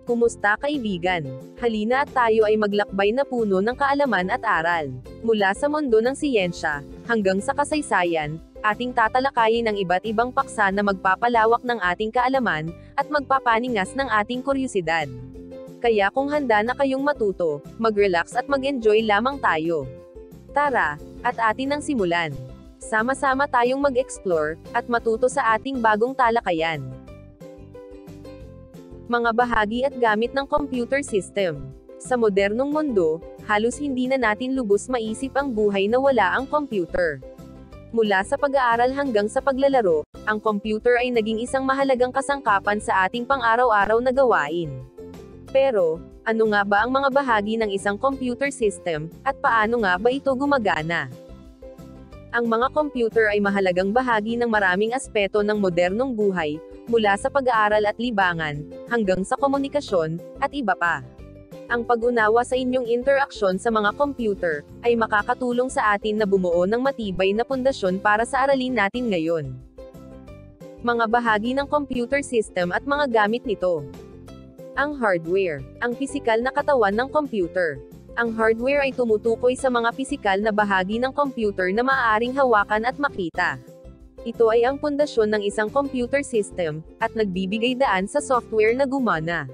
Kumusta kaibigan? Halina at tayo ay maglakbay na puno ng kaalaman at aral. Mula sa mundo ng siyensya, hanggang sa kasaysayan, ating tatalakayin ang iba't ibang paksa na magpapalawak ng ating kaalaman, at magpapaningas ng ating kuryosidad. Kaya kung handa na kayong matuto, mag-relax at mag-enjoy lamang tayo. Tara, at atin ang simulan. Sama-sama tayong mag-explore, at matuto sa ating bagong talakayan. Mga bahagi at gamit ng computer system. Sa modernong mundo, halos hindi na natin lubos maisip ang buhay na wala ang computer. Mula sa pag-aaral hanggang sa paglalaro, ang computer ay naging isang mahalagang kasangkapan sa ating pang-araw-araw na gawain. Pero, ano nga ba ang mga bahagi ng isang computer system, at paano nga ba ito gumagana? Ang mga computer ay mahalagang bahagi ng maraming aspeto ng modernong buhay, mula sa pag-aaral at libangan, hanggang sa komunikasyon, at iba pa. Ang pag-unawa sa inyong interaksyon sa mga computer, ay makakatulong sa atin na bumuo ng matibay na pundasyon para sa aralin natin ngayon. Mga bahagi ng computer system at mga gamit nito. Ang hardware, ang pisikal na katawan ng computer. Ang hardware ay tumutukoy sa mga pisikal na bahagi ng computer na maaaring hawakan at makita. Ito ay ang pundasyon ng isang computer system, at nagbibigay daan sa software na gumana.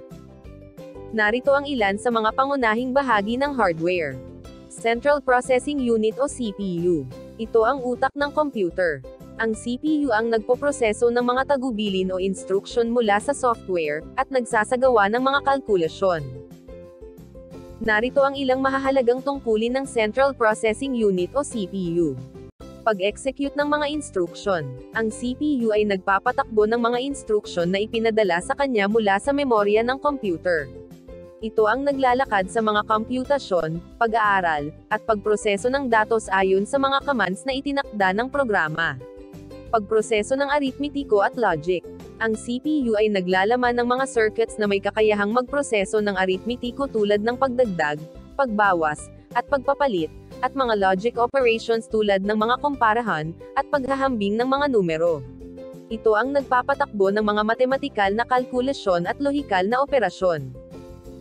Narito ang ilan sa mga pangunahing bahagi ng hardware. Central Processing Unit o CPU. Ito ang utak ng computer. Ang CPU ang nagpoproseso ng mga tagubilin o instruction mula sa software, at nagsasagawa ng mga kalkulasyon. Narito ang ilang mahahalagang tungkulin ng Central Processing Unit o CPU. Pag-execute ng mga instruction. Ang CPU ay nagpapatakbo ng mga instruction na ipinadala sa kanya mula sa memorya ng computer. Ito ang naglalakad sa mga komputasyon, pag-aaral, at pagproseso ng datos ayon sa mga commands na itinakda ng programa. Pagproseso ng aritmetiko at logic. Ang CPU ay naglalaman ng mga circuits na may kakayahang magproseso ng aritmetiko tulad ng pagdagdag, pagbawas, at pagpapalit, at mga logic operations tulad ng mga kumparahan, at paghahambing ng mga numero. Ito ang nagpapatakbo ng mga matematikal na kalkulasyon at lohikal na operasyon.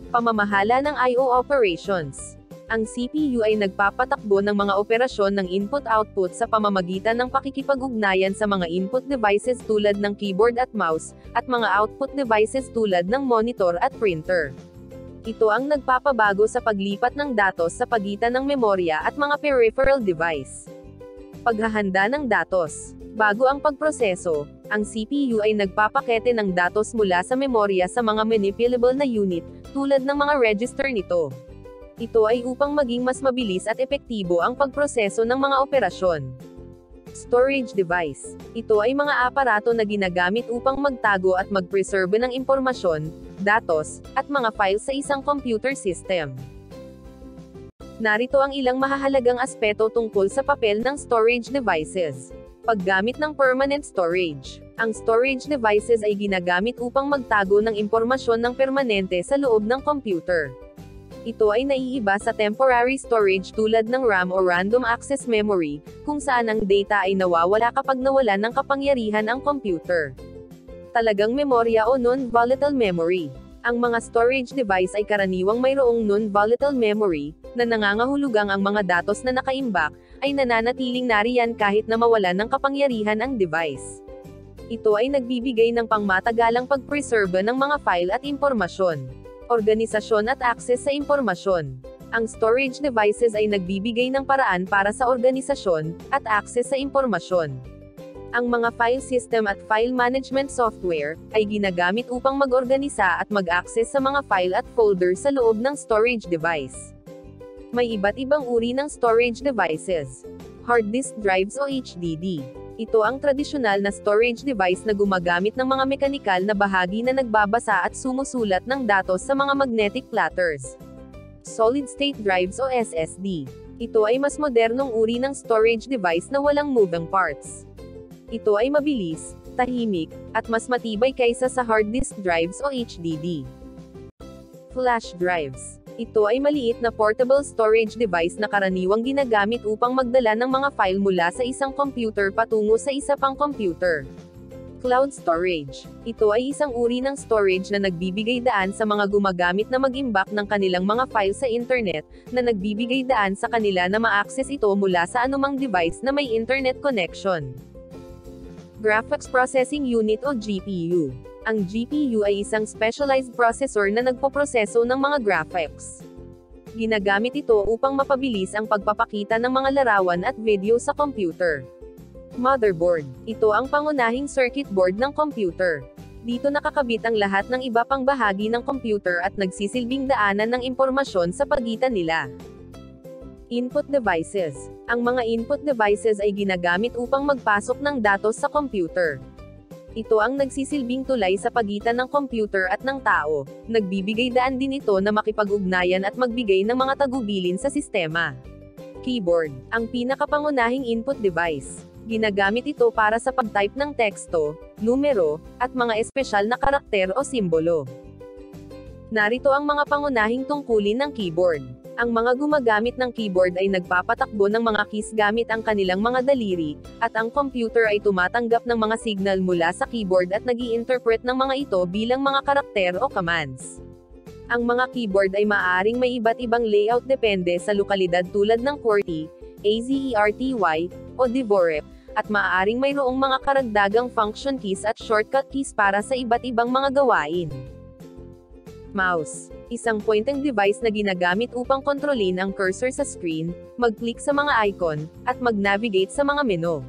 Pamamahala ng I/O operations. Ang CPU ay nagpapatakbo ng mga operasyon ng input-output sa pamamagitan ng pakikipag-ugnayan sa mga input devices tulad ng keyboard at mouse, at mga output devices tulad ng monitor at printer. Ito ang nagpapabago sa paglipat ng datos sa pagitan ng memorya at mga peripheral device. Paghahanda ng datos. Bago ang pagproseso, ang CPU ay nagpapakete ng datos mula sa memorya sa mga manipulable na unit, tulad ng mga register nito. Ito ay upang maging mas mabilis at epektibo ang pagproseso ng mga operasyon. Storage device. Ito ay mga aparato na ginagamit upang magtago at mag-preserve ng impormasyon, datos, at mga files sa isang computer system. Narito ang ilang mahahalagang aspeto tungkol sa papel ng storage devices. Paggamit ng permanent storage. Ang storage devices ay ginagamit upang magtago ng impormasyon ng permanente sa loob ng computer. Ito ay naiiba sa temporary storage tulad ng RAM o Random Access Memory, kung saan ang data ay nawawala kapag nawalan ng kapangyarihan ang computer. Talagang memorya o non-volatile memory. Ang mga storage device ay karaniwang mayroong non-volatile memory, na nangangahulugang ang mga datos na nakaimbak, ay nananatiling nariyan kahit na mawalan ng kapangyarihan ang device. Ito ay nagbibigay ng pangmatagalang pag-preserve ng mga file at impormasyon. Organisasyon at access sa impormasyon. Ang storage devices ay nagbibigay ng paraan para sa organisasyon, at access sa impormasyon. Ang mga file system at file management software, ay ginagamit upang mag-organisa at mag-access sa mga file at folder sa loob ng storage device. May iba't ibang uri ng storage devices. Hard disk drives o HDD. Ito ang tradisyonal na storage device na gumagamit ng mga mekanikal na bahagi na nagbabasa at sumusulat ng datos sa mga magnetic platters. Solid-state drives o SSD. Ito ay mas modernong uri ng storage device na walang moving parts. Ito ay mabilis, tahimik, at mas matibay kaysa sa hard disk drives o HDD. Flash drives. Ito ay maliit na portable storage device na karaniwang ginagamit upang magdala ng mga file mula sa isang computer patungo sa isa pang computer. Cloud storage. Ito ay isang uri ng storage na nagbibigay daan sa mga gumagamit na mag-imbak ng kanilang mga file sa internet, na nagbibigay daan sa kanila na ma-access ito mula sa anumang device na may internet connection. Graphics Processing Unit o GPU. Ang GPU ay isang specialized processor na nagpoproseso ng mga graphics. Ginagamit ito upang mapabilis ang pagpapakita ng mga larawan at video sa computer. Motherboard. Ito ang pangunahing circuit board ng computer. Dito nakakabit ang lahat ng iba pang bahagi ng computer at nagsisilbing daanan ng impormasyon sa pagitan nila. Input devices. Ang mga input devices ay ginagamit upang magpasok ng datos sa computer. Ito ang nagsisilbing tulay sa pagitan ng computer at ng tao. Nagbibigay daan din ito na makipag-ugnayan at magbigay ng mga tagubilin sa sistema. Keyboard. Ang pinakapangunahing input device. Ginagamit ito para sa pag-type ng teksto, numero, at mga espesyal na karakter o simbolo. Narito ang mga pangunahing tungkulin ng keyboard. Ang mga gumagamit ng keyboard ay nagpapatakbo ng mga keys gamit ang kanilang mga daliri, at ang computer ay tumatanggap ng mga signal mula sa keyboard at nag-i-interpret ng mga ito bilang mga karakter o commands. Ang mga keyboard ay maaaring may iba't ibang layout depende sa lokalidad tulad ng QWERTY, AZERTY, o Dvorak, at maaaring mayroong mga karagdagang function keys at shortcut keys para sa iba't ibang mga gawain. Mouse. Isang pointing device na ginagamit upang kontrolin ang cursor sa screen, mag-click sa mga icon, at mag-navigate sa mga menu.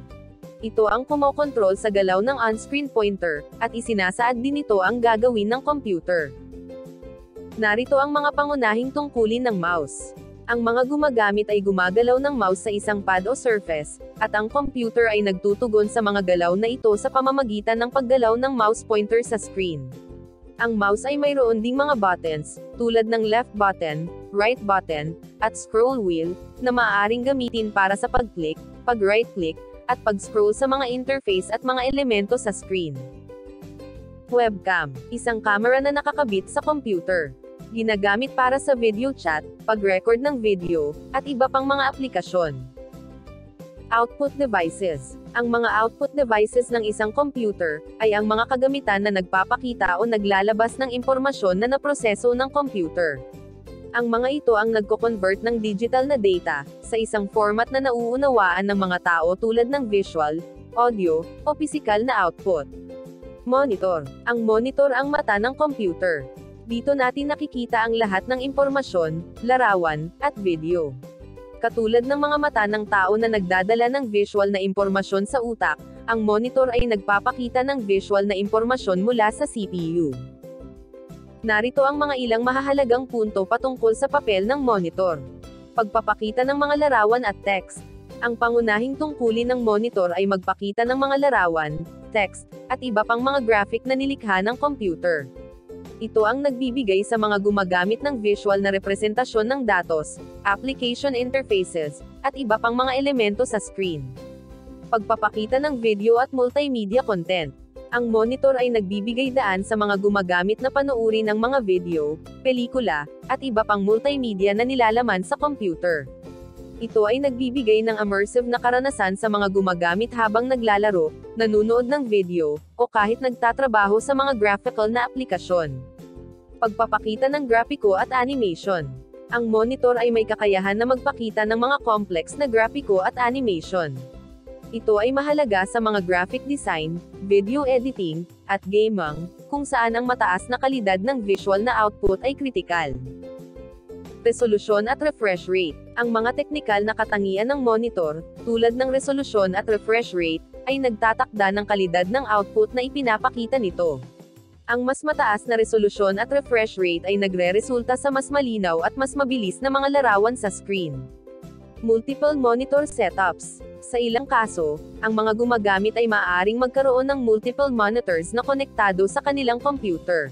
Ito ang kumokontrol sa galaw ng on-screen pointer, at isinasaad din ito ang gagawin ng computer. Narito ang mga pangunahing tungkulin ng mouse. Ang mga gumagamit ay gumagalaw ng mouse sa isang pad o surface, at ang computer ay nagtutugon sa mga galaw na ito sa pamamagitan ng paggalaw ng mouse pointer sa screen. Ang mouse ay mayroon ding mga buttons, tulad ng left button, right button, at scroll wheel, na maaaring gamitin para sa pag-click, pag-right click, at pag-scroll sa mga interface at mga elemento sa screen. Webcam. Isang camera na nakakabit sa computer. Ginagamit para sa video chat, pag-record ng video, at iba pang mga aplikasyon. Output devices. Ang mga output devices ng isang computer, ay ang mga kagamitan na nagpapakita o naglalabas ng impormasyon na naproseso ng computer. Ang mga ito ang nagko-convert ng digital na data, sa isang format na nauunawaan ng mga tao tulad ng visual, audio, o pisikal na output. Monitor. Ang monitor ang mata ng computer. Dito natin nakikita ang lahat ng impormasyon, larawan, at video. Katulad ng mga mata ng tao na nagdadala ng visual na impormasyon sa utak, ang monitor ay nagpapakita ng visual na impormasyon mula sa CPU. Narito ang mga ilang mahahalagang punto patungkol sa papel ng monitor. Pagpapakita ng mga larawan at text. Ang pangunahing tungkulin ng monitor ay magpakita ng mga larawan, text, at iba pang mga graphic na nilikha ng computer. Ito ang nagbibigay sa mga gumagamit ng visual na representasyon ng datos, application interfaces, at iba pang mga elemento sa screen. Pagpapakita ng video at multimedia content. Ang monitor ay nagbibigay daan sa mga gumagamit na panuuri ng mga video, pelikula, at iba pang multimedia na nilalaman sa computer. Ito ay nagbibigay ng immersive na karanasan sa mga gumagamit habang naglalaro, nanonood ng video, o kahit nagtatrabaho sa mga graphical na aplikasyon. Pagpapakita ng grapiko at animation. Ang monitor ay may kakayahan na magpakita ng mga complex na grapiko at animation. Ito ay mahalaga sa mga graphic design, video editing, at gaming, kung saan ang mataas na kalidad ng visual na output ay kritikal. Resolusyon at refresh rate. Ang mga teknikal na katangian ng monitor, tulad ng resolusyon at refresh rate, ay nagtatakda ng kalidad ng output na ipinapakita nito. Ang mas mataas na resolusyon at refresh rate ay nagre-resulta sa mas malinaw at mas mabilis na mga larawan sa screen. Multiple monitor setups. Sa ilang kaso, ang mga gumagamit ay maaaring magkaroon ng multiple monitors na konektado sa kanilang computer.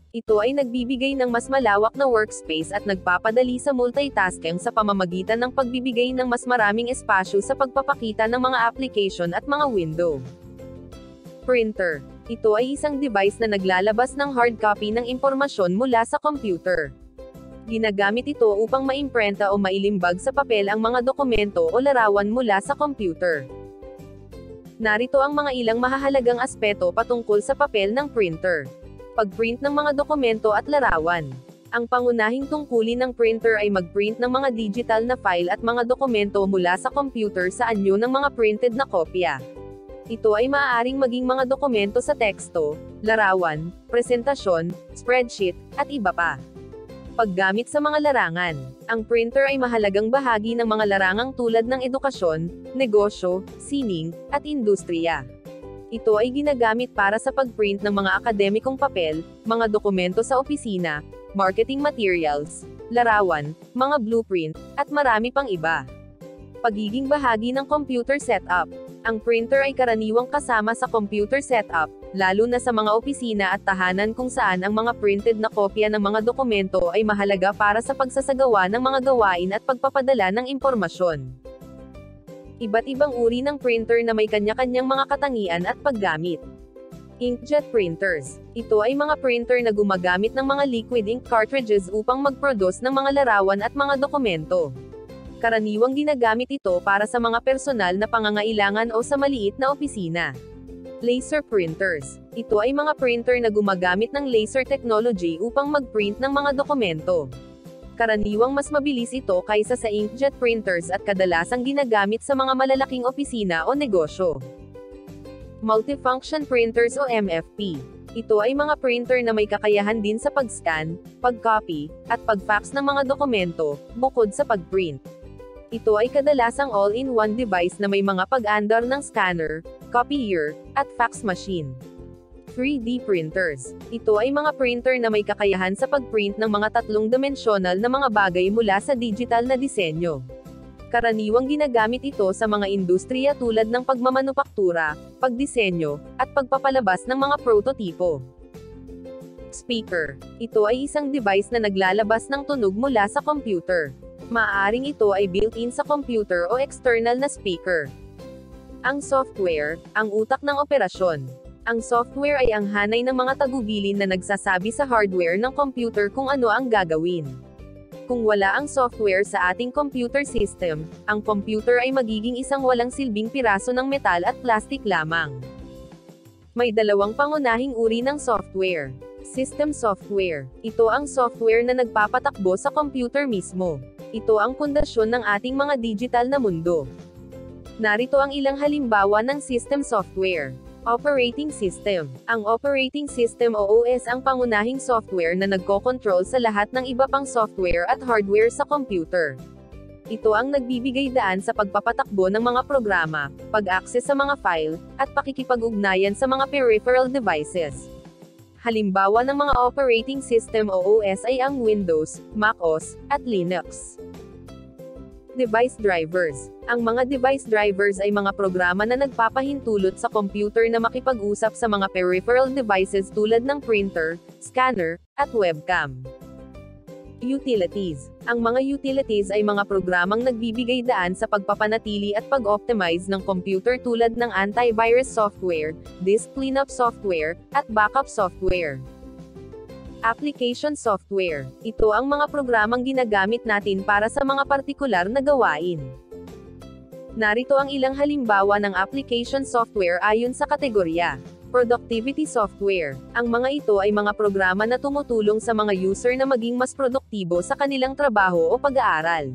Ito ay nagbibigay ng mas malawak na workspace at nagpapadali sa multitasking sa pamamagitan ng pagbibigay ng mas maraming espasyo sa pagpapakita ng mga application at mga window. Printer. Ito ay isang device na naglalabas ng hard copy ng impormasyon mula sa computer. Ginagamit ito upang maimprenta o mailimbag sa papel ang mga dokumento o larawan mula sa computer. Narito ang mga ilang mahahalagang aspeto patungkol sa papel ng printer. Pagprint ng mga dokumento at larawan. Ang pangunahing tungkulin ng printer ay mag-print ng mga digital na file at mga dokumento mula sa computer sa anyo ng mga printed na kopya. Ito ay maaaring maging mga dokumento sa teksto, larawan, presentasyon, spreadsheet, at iba pa. Paggamit sa mga larangan. Ang printer ay mahalagang bahagi ng mga larangang tulad ng edukasyon, negosyo, sining, at industriya. Ito ay ginagamit para sa pagprint ng mga akademikong papel, mga dokumento sa opisina, marketing materials, larawan, mga blueprint, at marami pang iba. Pagiging bahagi ng computer setup. Ang printer ay karaniwang kasama sa computer setup, lalo na sa mga opisina at tahanan kung saan ang mga printed na kopya ng mga dokumento ay mahalaga para sa pagsasagawa ng mga gawain at pagpapadala ng impormasyon. Iba't ibang uri ng printer na may kanya-kanyang mga katangian at paggamit. Inkjet printers. Ito ay mga printer na gumagamit ng mga liquid ink cartridges upang mag-produce ng mga larawan at mga dokumento. Karaniwang ginagamit ito para sa mga personal na pangangailangan o sa maliit na opisina. Laser printers. Ito ay mga printer na gumagamit ng laser technology upang mag-print ng mga dokumento. Karaniwang mas mabilis ito kaysa sa inkjet printers at kadalasang ginagamit sa mga malalaking opisina o negosyo. Multifunction printers o MFP. Ito ay mga printer na may kakayahan din sa pag-scan, pag-copy, at pag-fax ng mga dokumento, bukod sa pag-print. Ito ay kadalasang all-in-one device na may mga pag-andar ng scanner, copier, at fax machine. 3D printers. Ito ay mga printer na may kakayahan sa pag-print ng mga tatlong-dimensional na mga bagay mula sa digital na disenyo. Karaniwang ginagamit ito sa mga industriya tulad ng pagmamanupaktura, pagdisenyo, at pagpapalabas ng mga prototipo. Speaker. Ito ay isang device na naglalabas ng tunog mula sa computer. Maaaring ito ay built-in sa computer o external na speaker. Ang software, ang utak ng operasyon. Ang software ay ang hanay ng mga tagubilin na nagsasabi sa hardware ng computer kung ano ang gagawin. Kung wala ang software sa ating computer system, ang computer ay magiging isang walang silbing piraso ng metal at plastik lamang. May dalawang pangunahing uri ng software. System software. Ito ang software na nagpapatakbo sa computer mismo. Ito ang pundasyon ng ating mga digital na mundo. Narito ang ilang halimbawa ng system software. Operating System. Ang operating system o OS ang pangunahing software na nagko-control sa lahat ng iba pang software at hardware sa computer. Ito ang nagbibigay daan sa pagpapatakbo ng mga programa, pag-access sa mga file, at pakikipag-ugnayan sa mga peripheral devices. Halimbawa ng mga operating system o OS ay ang Windows, MacOS, at Linux. Device drivers. Ang mga device drivers ay mga programa na nagpapahintulot sa computer na makipag-usap sa mga peripheral devices tulad ng printer, scanner, at webcam. Utilities. Ang mga utilities ay mga programang nagbibigay daan sa pagpapanatili at pag-optimize ng computer tulad ng antivirus software, disk cleanup software, at backup software. Application software. Ito ang mga programang ginagamit natin para sa mga partikular na gawain. Narito ang ilang halimbawa ng application software ayon sa kategorya. Productivity software. Ang mga ito ay mga programa na tumutulong sa mga user na maging mas produktibo sa kanilang trabaho o pag-aaral.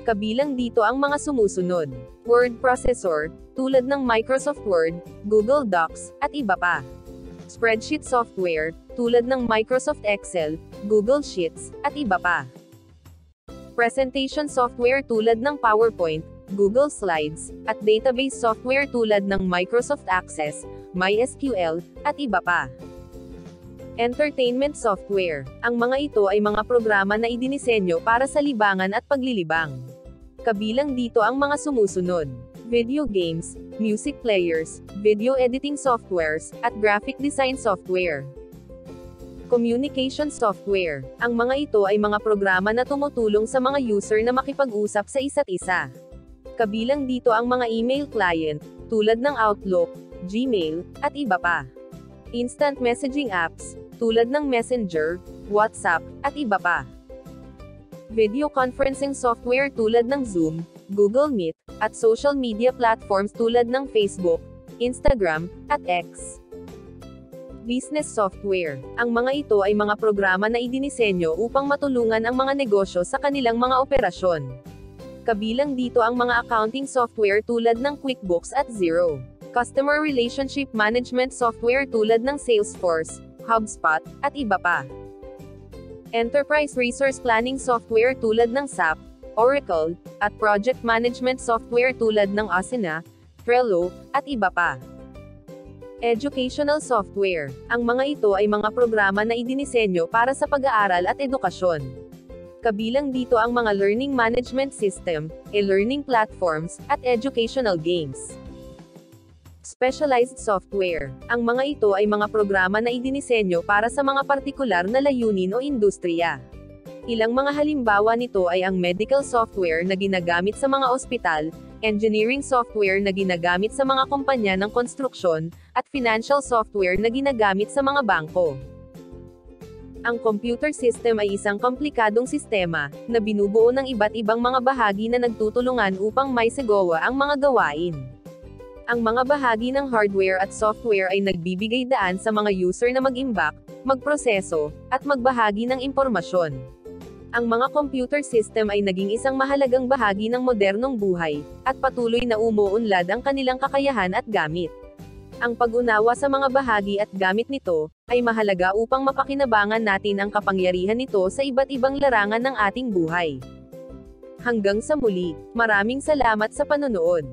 Kabilang dito ang mga sumusunod. Word processor, tulad ng Microsoft Word, Google Docs, at iba pa. Spreadsheet software, tulad ng Microsoft Excel, Google Sheets, at iba pa. Presentation software tulad ng PowerPoint, Google Slides, at database software tulad ng Microsoft Access, MySQL, at iba pa. Entertainment software. Ang mga ito ay mga programa na idinisenyo para sa libangan at paglilibang. Kabilang dito ang mga sumusunod. Video games, music players, video editing softwares, at graphic design software. Communication software. Ang mga ito ay mga programa na tumutulong sa mga user na makipag-usap sa isa't isa. Kabilang dito ang mga email client, tulad ng Outlook, Gmail, at iba pa. Instant messaging apps, tulad ng Messenger, WhatsApp, at iba pa. Video conferencing software tulad ng Zoom, Google Meet, at social media platforms tulad ng Facebook, Instagram, at X. Business software. Ang mga ito ay mga programa na idinisenyo upang matulungan ang mga negosyo sa kanilang mga operasyon. Kabilang dito ang mga accounting software tulad ng QuickBooks at Xero. Customer relationship management software tulad ng Salesforce, HubSpot, at iba pa. Enterprise resource planning software tulad ng SAP, Oracle, at project management software tulad ng Asana, Trello, at iba pa. Educational software. Ang mga ito ay mga programa na idinisenyo para sa pag-aaral at edukasyon. Kabilang dito ang mga learning management system, e-learning platforms, at educational games. Specialized software. Ang mga ito ay mga programa na idinisenyo para sa mga partikular na layunin o industriya. Ilang mga halimbawa nito ay ang medical software na ginagamit sa mga ospital, engineering software na ginagamit sa mga kumpanya ng konstruksyon, at financial software na ginagamit sa mga bangko. Ang computer system ay isang komplikadong sistema, na binubuo ng iba't ibang mga bahagi na nagtutulungan upang maisagawa ang mga gawain. Ang mga bahagi ng hardware at software ay nagbibigay daan sa mga user na mag-imbak, magproseso, at magbahagi ng impormasyon. Ang mga computer system ay naging isang mahalagang bahagi ng modernong buhay, at patuloy na umuunlad ang kanilang kakayahan at gamit. Ang pag-unawa sa mga bahagi at gamit nito, ay mahalaga upang mapakinabangan natin ang kapangyarihan nito sa iba't ibang larangan ng ating buhay. Hanggang sa muli, maraming salamat sa panonood.